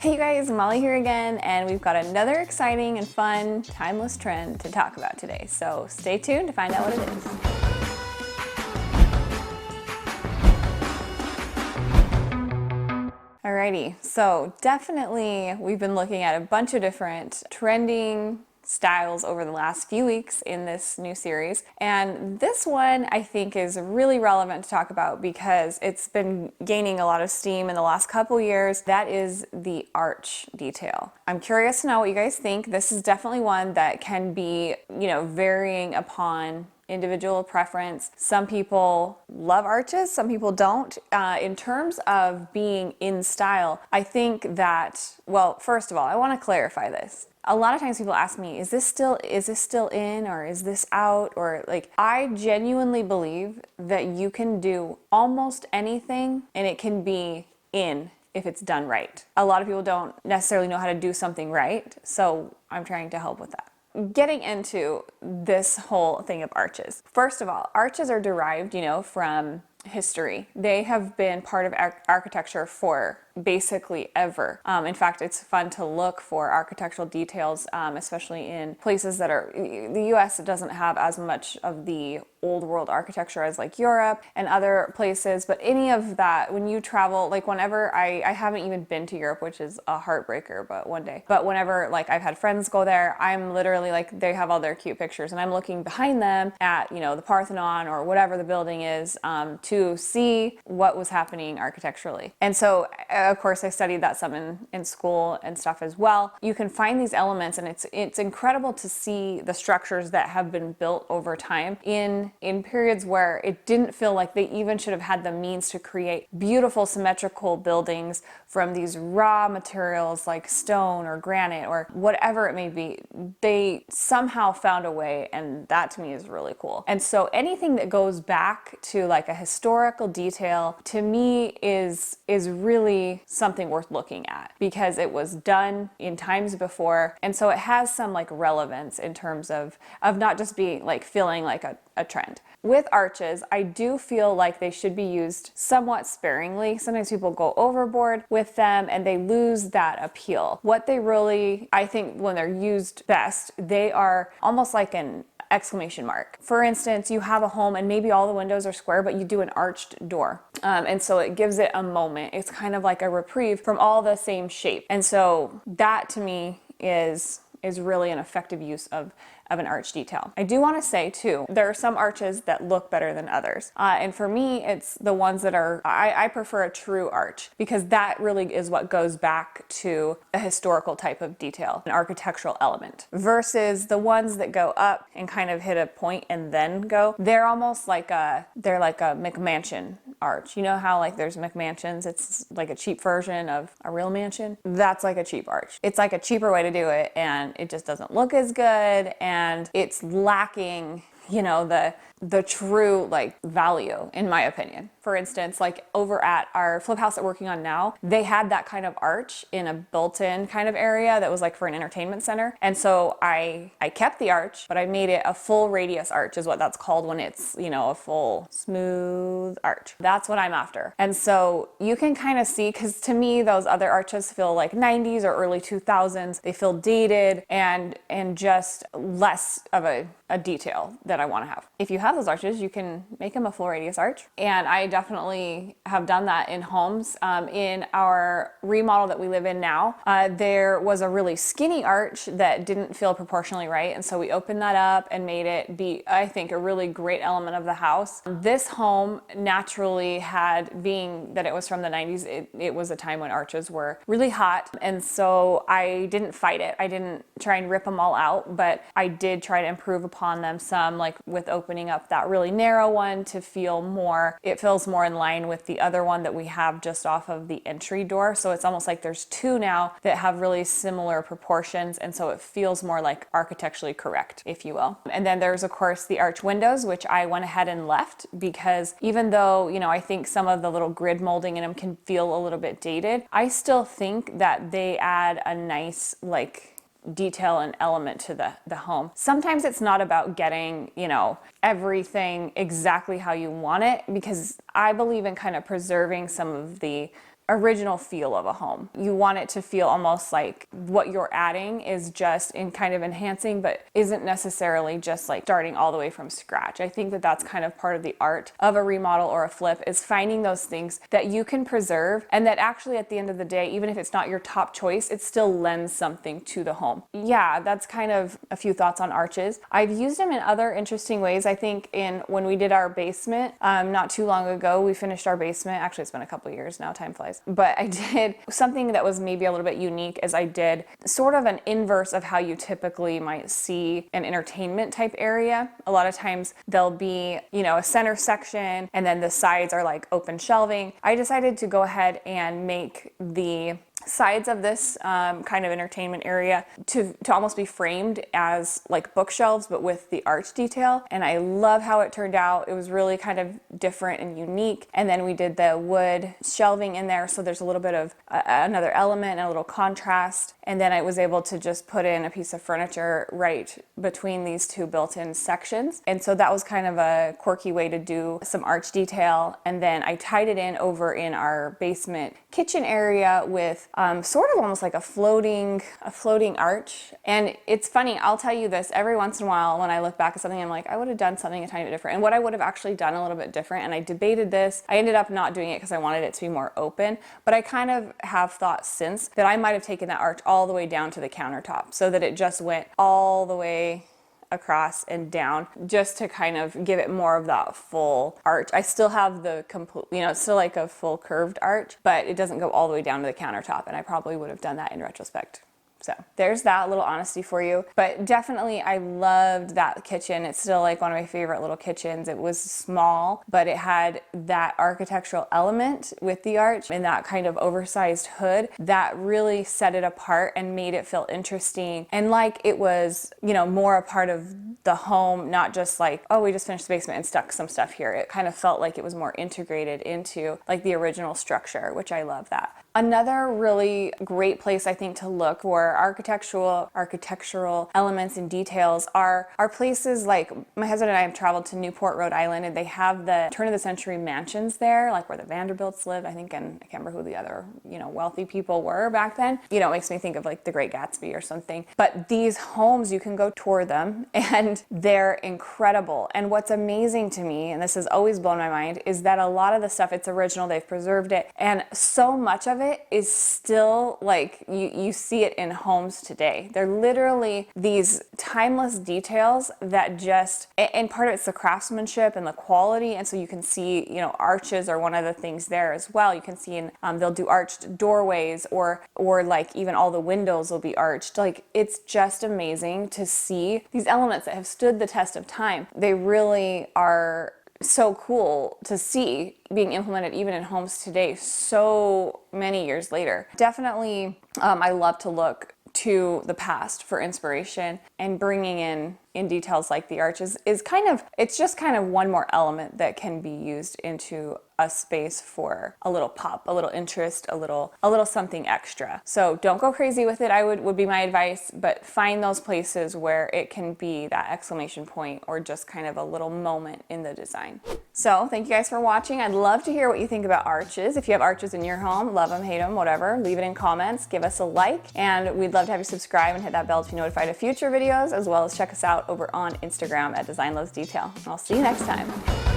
Hey you guys, Molly here again, and we've got another exciting and fun, timeless trend to talk about today. So stay tuned to find out what it is. Alrighty, so definitely we've been looking at a bunch of different trending styles over the last few weeks in this new series, and this one I think is really relevant to talk about because it's been gaining a lot of steam in the last couple years. That is the arch detail. I'm curious to know what you guys think. This is definitely one that can be, varying upon individual preference. Some people love arches, some people don't. In terms of being in style, I think that, well, first of all, I want to clarify this. A lot of times people ask me, is this still in, or is this out? Or like, I genuinely believe that you can do almost anything and it can be in if it's done right. A lot of people don't necessarily know how to do something right, so I'm trying to help with that. Getting into this whole thing of arches. First of all, arches are derived, from history. They have been part of architecture for basically ever. In fact, it's fun to look for architectural details, especially in places that are, the US doesn't have as much of the old world architecture as like Europe and other places, but any of that, when you travel, like whenever I haven't even been to Europe, which is a heartbreaker, but one day, but whenever like I've had friends go there, I'm literally like, they have all their cute pictures and I'm looking behind them at, the Parthenon or whatever the building is, to see what was happening architecturally. And so of course I studied that some in school and stuff as well. You can find these elements, and it's incredible to see the structures that have been built over time in periods where it didn't feel like they even should have had the means to create beautiful symmetrical buildings from these raw materials like stone or granite or whatever it may be. They somehow found a way, and that to me is really cool. And so anything that goes back to like a historical detail to me is really something worth looking at because it was done in times before, and so it has some like relevance in terms of not just being like feeling like a trend. With arches, I do feel like they should be used somewhat sparingly. Sometimes people go overboard with them and they lose that appeal. What they really, I think when they're used best, they are almost like an exclamation mark. For instance, you have a home and maybe all the windows are square, but you do an arched door. And so it gives it a moment. It's kind of like a reprieve from all the same shape. And so that to me is really an effective use of an arch detail. I do want to say too, there are some arches that look better than others. And for me, it's the ones that are, I prefer a true arch because that really is what goes back to a historical type of detail, an architectural element, versus the ones that go up and kind of hit a point and then go. They're almost like they're like a McMansion arch. You know how like there's McMansions, it's like a cheap version of a real mansion? That's like a cheap arch. It's like a cheaper way to do it, and it just doesn't look as good, and it's lacking, the true like value, in my opinion. For instance, like over at our flip house that we're working on now, they had that kind of arch in a built-in kind of area that was like for an entertainment center. And so I kept the arch, but I made it a full radius arch is what that's called when it's, a full smooth arch. That's what I'm after. And so you can kind of see, because to me, those other arches feel like 90s or early 2000s. They feel dated and just less of a detail that I want to have. If you have those arches, you can make them a full radius arch. And I definitely have done that in homes. In our remodel that we live in now, there was a really skinny arch that didn't feel proportionally right. And so we opened that up and made it be, I think, a really great element of the house. This home naturally had, being that it was from the 90s, it was a time when arches were really hot. And so I didn't fight it. I didn't try and rip them all out, but I did try to improve upon them some, like with opening up that really narrow one to feel more, it feels more in line with the other one that we have just off of the entry door. So it's almost like there's two now that have really similar proportions, and so it feels more like architecturally correct, if you will. And then there's of course the arch windows, which I went ahead and left because even though, I think some of the little grid molding in them can feel a little bit dated, I still think that they add a nice like detail and element to the home. Sometimes it's not about getting, everything exactly how you want it, because I believe in kind of preserving some of the original feel of a home. You want it to feel almost like what you're adding is just in kind of enhancing, but isn't necessarily just like starting all the way from scratch. I think that that's kind of part of the art of a remodel or a flip, is finding those things that you can preserve and that actually at the end of the day, even if it's not your top choice, it still lends something to the home. Yeah, that's kind of a few thoughts on arches. I've used them in other interesting ways. I think when we did our basement not too long ago, we finished our basement. Actually, it's been a couple years now, time flies. But I did something that was maybe a little bit unique, as I did sort of an inverse of how you typically might see an entertainment type area. A lot of times there'll be, a center section and then the sides are like open shelving. I decided to go ahead and make the sides of this kind of entertainment area to almost be framed as like bookshelves, but with the arch detail. And I love how it turned out. It was really kind of different and unique. And then we did the wood shelving in there, so there's a little bit of another element and a little contrast. And then I was able to just put in a piece of furniture right between these two built-in sections. And so that was kind of a quirky way to do some arch detail. And then I tied it in over in our basement kitchen area with sort of almost like a floating arch. And it's funny, I'll tell you this, every once in a while when I look back at something, I'm like, I would have done something a tiny bit different. And what I would have actually done a little bit different, and I debated this, I ended up not doing it because I wanted it to be more open, but I kind of have thought since that I might have taken that arch all the way down to the countertop so that it just went all the way across and down, just to kind of give it more of that full arch. I still have the complete, it's still like a full curved arch, but it doesn't go all the way down to the countertop, and I probably would have done that in retrospect. So there's that little honesty for you. But definitely I loved that kitchen. It's still like one of my favorite little kitchens. It was small, but it had that architectural element with the arch and that kind of oversized hood that really set it apart and made it feel interesting. And like it was, more a part of the home, not just like, oh, we just finished the basement and stuck some stuff here. It kind of felt like it was more integrated into like the original structure, which I love that. Another really great place I think to look for architectural elements and details are places like my husband and I have traveled to Newport, Rhode Island, and they have the turn of the century mansions there, like where the Vanderbilts lived, I think, and I can't remember who the other, wealthy people were back then. It makes me think of like the Great Gatsby or something. But these homes, you can go tour them and they're incredible. And what's amazing to me, and this has always blown my mind, is that a lot of the stuff, it's original, they've preserved it, and so much of it is still like you see it in homes today. They're literally these timeless details that just, and part of it's the craftsmanship and the quality, and so you can see, arches are one of the things there as well. You can see they'll do arched doorways or like even all the windows will be arched. Like it's just amazing to see these elements that have stood the test of time. They really are so cool to see being implemented even in homes today so many years later. Definitely, I love to look to the past for inspiration, and bringing in details like the arches is it's just kind of one more element that can be used into a space for a little pop, a little interest, a little something extra. So don't go crazy with it, would be my advice, but find those places where it can be that exclamation point or just kind of a little moment in the design. So thank you guys for watching. I'd love to hear what you think about arches. If you have arches in your home, love them, hate them, whatever, leave it in comments, give us a like, and we'd love to have you subscribe and hit that bell to be notified of future videos, as well as check us out over on Instagram at Design Loves Detail. I'll see you next time.